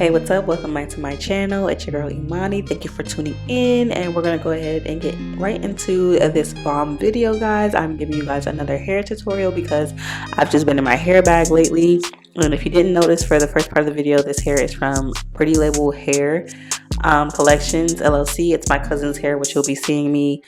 Hey, what's up? Welcome back to my channel. It's your girl Imani. Thank you for tuning in, and we're gonna go ahead and get right into this bomb video, guys. I'm giving you guys another hair tutorial because I've just been in my hair bag lately. And if you didn't notice, for the first part of the video, this hair is from Pretty Label Hair Collections LLC. It's my cousin's hair, which you'll be seeing me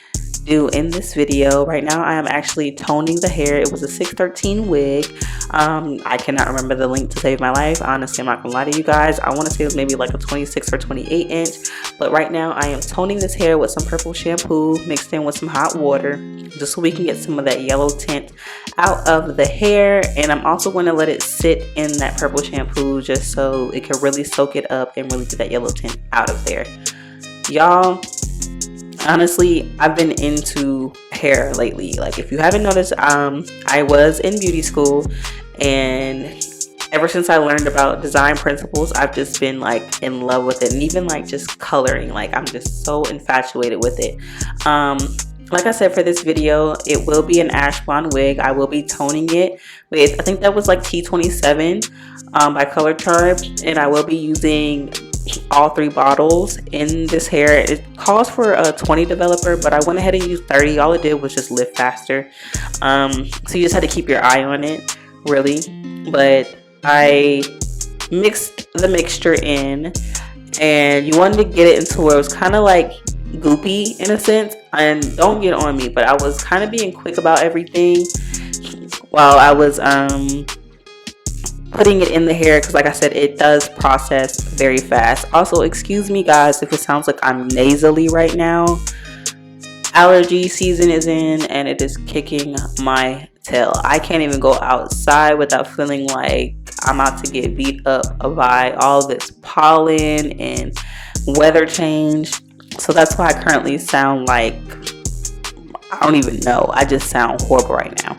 do in this video. Right now I am actually toning the hair. It was a 613 wig. I cannot remember the length to save my life. Honestly, I'm not gonna lie to you guys. I want to say it was maybe like a 26 or 28 inch, but right now I am toning this hair with some purple shampoo mixed in with some hot water, just so we can get some of that yellow tint out of the hair. And I'm also going to let it sit in that purple shampoo just so it can really soak it up and really get that yellow tint out of there. Y'all, honestly, I've been into hair lately. Like, if you haven't noticed, I was in beauty school, and ever since I learned about design principles, I've just been like in love with it. And even like just coloring, like I'm just so infatuated with it. Like I said, for this video, it will be an ash blonde wig. I will be toning it with, I think that was like T27 by Color Charge, and I will be using all 3 bottles in this hair. It calls for a 20 developer, but I went ahead and used 30. All it did was just lift faster. So you just had to keep your eye on it, really. But I mixed the mixture in, and you wanted to get it into where it was kind of like goopy in a sense. And don't get on me, but I was kind of being quick about everything while I was putting it in the hair, because like I said, it does process very fast. Also, excuse me guys if it sounds like I'm nasally right now. Allergy season is in, and it is kicking my tail. I can't even go outside without feeling like I'm out to get beat up by all this pollen and weather change. So that's why I currently sound like, I don't even know, I just sound horrible right now.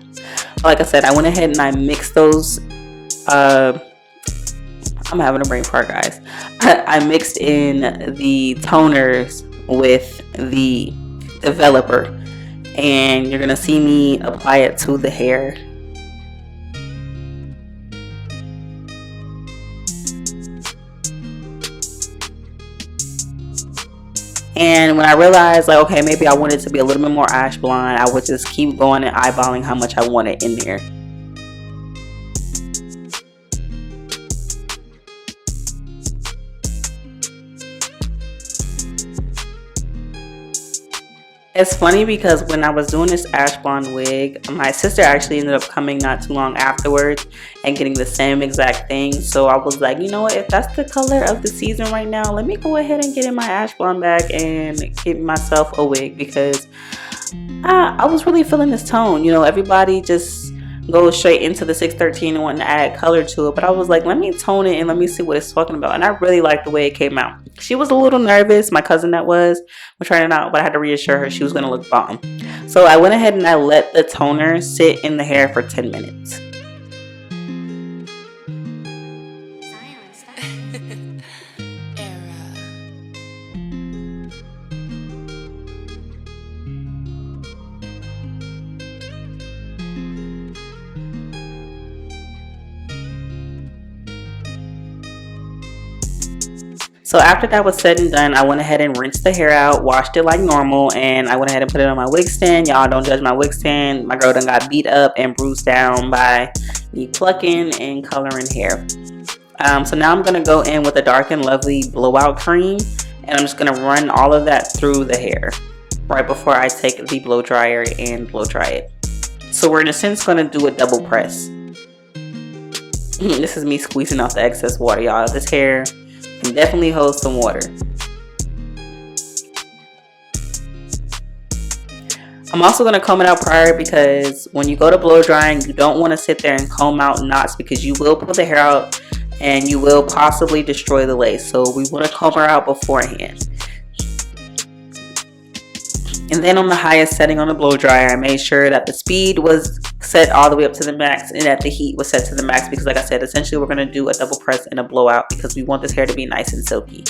But like I said, I went ahead and I mixed those. I'm having a brain fart, guys. I mixed in the toners with the developer, and you're gonna see me apply it to the hair. And when I realized, like, okay, maybe I wanted to be a little bit more ash blonde, I would just keep going and eyeballing how much I wanted in there. It's funny because when I was doing this ash blonde wig, my sister actually ended up coming not too long afterwards and getting the same exact thing. So I was like, you know what, if that's the color of the season right now, let me go ahead and get in my ash blonde bag and get myself a wig, because I was really feeling this tone. You know, everybody just goes straight into the 613 and wanting to add color to it, but I was like, let me tone it and let me see what it's talking about. And I really liked the way it came out. She was a little nervous, my cousin that was trying it out, but I had to reassure her she was going to look bomb. So I went ahead and I let the toner sit in the hair for 10 minutes. So after that was said and done, I went ahead and rinsed the hair out, washed it like normal, and I went ahead and put it on my wig stand. Y'all don't judge my wig stand. My girl done got beat up and bruised down by me plucking and coloring hair. So now I'm going to go in with a Dark and Lovely blowout cream, and I'm just going to run all of that through the hair right before I take the blow dryer and blow dry it. So we're in a sense going to do a double press. This is me squeezing out the excess water, y'all. This hair can definitely hold some water. I'm also going to comb it out prior, because when you go to blow drying, you don't want to sit there and comb out knots, because you will pull the hair out and you will possibly destroy the lace. So we want to comb her out beforehand. And then on the highest setting on the blow dryer, I made sure that the speed was set all the way up to the max and that the heat was set to the max, because like I said, essentially we're going to do a double press and a blowout because we want this hair to be nice and silky.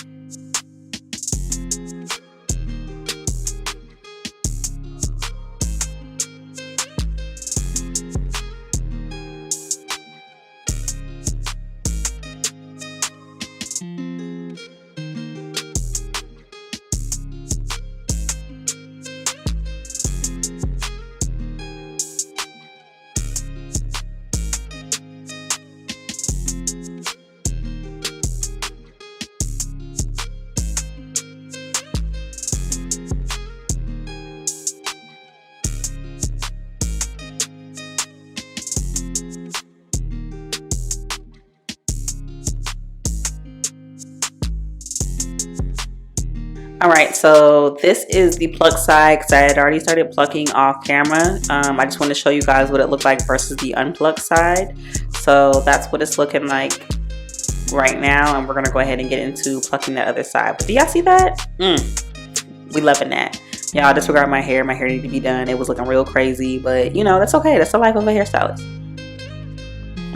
All right, so this is the pluck side because I had already started plucking off camera. I just want to show you guys what it looked like versus the unplucked side. So that's what it's looking like right now, and we're gonna go ahead and get into plucking the other side. But do y'all see that? We loving that. Y'all disregard my hair. My hair needed to be done. It was looking real crazy, but you know, that's okay. That's the life of a hairstylist.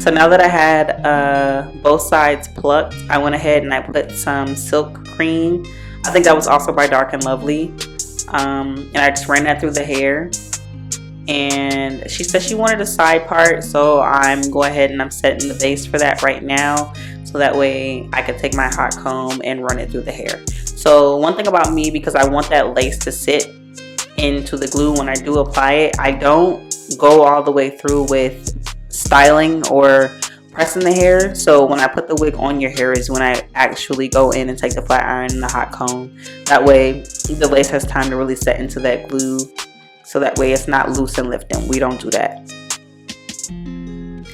So now that I had both sides plucked, I went ahead and I put some silk cream. I think that was also by Dark and Lovely. And I just ran that through the hair. And she said she wanted a side part, so I'm going ahead and I'm setting the base for that right now. So that way I can take my hot comb and run it through the hair. So one thing about me, because I want that lace to sit into the glue when I do apply it, I don't go all the way through with styling or pressing the hair. So when I put the wig on your hair is when I actually go in and take the flat iron and the hot comb. That way the lace has time to really set into that glue, so that way it's not loose and lifting. We don't do that.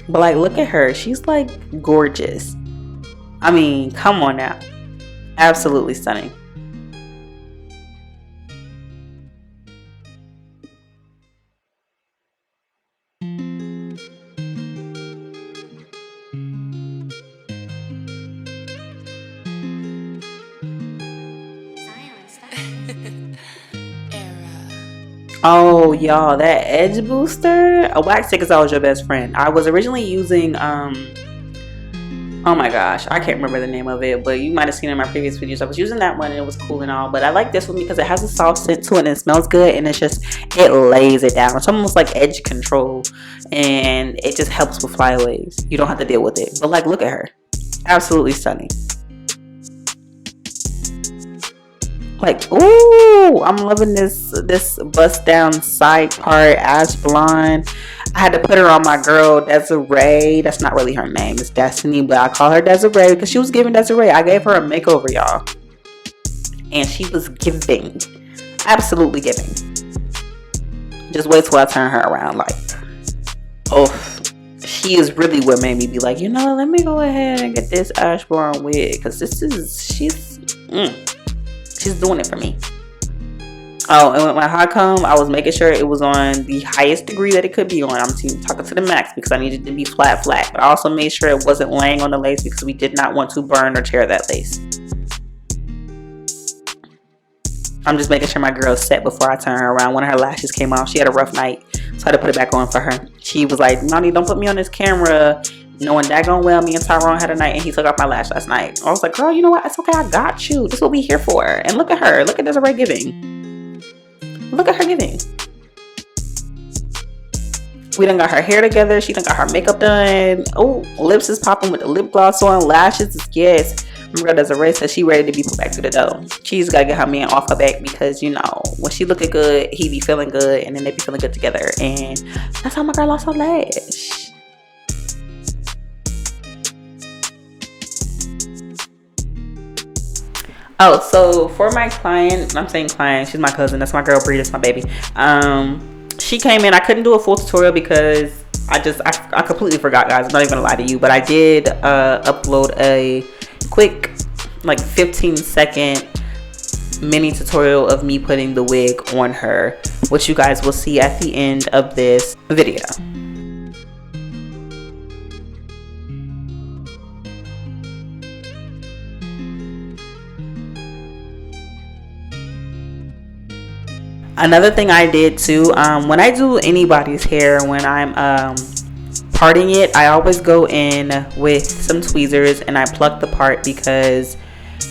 But like, look at her, she's like gorgeous. I mean, come on now, absolutely stunning. Oh y'all, that edge booster, a wax stick is always your best friend. I was originally using oh my gosh, I can't remember the name of it, but you might have seen it in my previous videos. I was using that one and it was cool and all, but I like this one because it has a soft scent to it and it smells good, and it's just, it lays it down. It's almost like edge control, and it just helps with flyaways. You don't have to deal with it. But like, look at her, absolutely stunning. Like, ooh, I'm loving this bust down side part, ash blonde. I had to put her on my girl Desiree. That's not really her name, it's Destiny, but I call her Desiree because she was giving Desiree. I gave her a makeover, y'all, and she was giving, absolutely giving. Just wait till I turn her around. Like, oh, she is really what made me be like, you know, let me go ahead and get this ash blonde wig, because this is, she's doing it for me. Oh, and with my hot comb, I was making sure it was on the highest degree that it could be on. I'm talking to the max because I needed to be flat. But I also made sure it wasn't laying on the lace because we did not want to burn or tear that lace. I'm just making sure my girl's set before I turn her around. One of her lashes came off. She had a rough night, so I had to put it back on for her. She was like, "Mommy, don't put me on this camera." Knowing daggone well me and Tyrone had a night and he took off my lash last night. I was like, girl, you know what? It's okay. I got you. This is what we here for. And look at her. Look at Desiree giving. Look at her giving. We done got her hair together. She done got her makeup done. Oh, lips is popping with the lip gloss on. Lashes is, yes. My girl Desiree says she ready to be put back to the dough. She's got to get her man off her back because, you know, when she looking good, he be feeling good. And then they be feeling good together. And that's how my girl lost her lash. Oh, so for my client, I'm saying client, she's my cousin, that's my girl Bree, that's my baby. She came in, I couldn't do a full tutorial because I completely forgot, guys. I'm not even gonna lie to you, but I did upload a quick, like 15-second mini tutorial of me putting the wig on her, which you guys will see at the end of this video. Another thing I did too, when I do anybody's hair, when I'm parting it, I always go in with some tweezers and I pluck the part because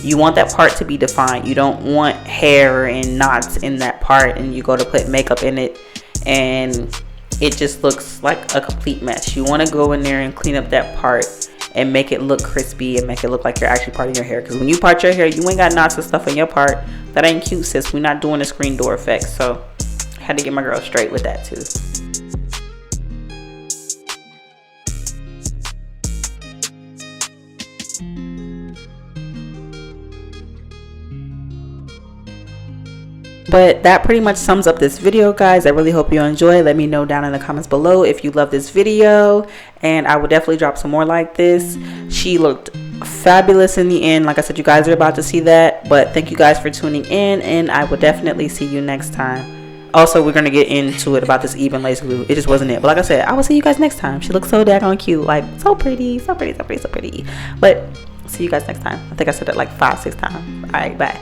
you want that part to be defined. You don't want hair and knots in that part and you go to put makeup in it and it just looks like a complete mess. You want to go in there and clean up that part and make it look crispy and make it look like you're actually parting your hair, because when you part your hair, you ain't got knots and stuff in your part. That ain't cute, sis. We're not doing the screen door effect. So I had to get my girl straight with that too. But that pretty much sums up this video, guys. I really hope you enjoy. Let me know down in the comments below if you love this video, and I will definitely drop some more like this. She looked fabulous in the end. Like I said, you guys are about to see that. But thank you guys for tuning in, and I will definitely see you next time. Also, we're going to get into it about this even lace glue. It just wasn't it. But like I said, I will see you guys next time. She looks so daggone cute. Like, so pretty. So pretty, so pretty, so pretty. But see you guys next time. I think I said it like 5-6 times. All right, bye.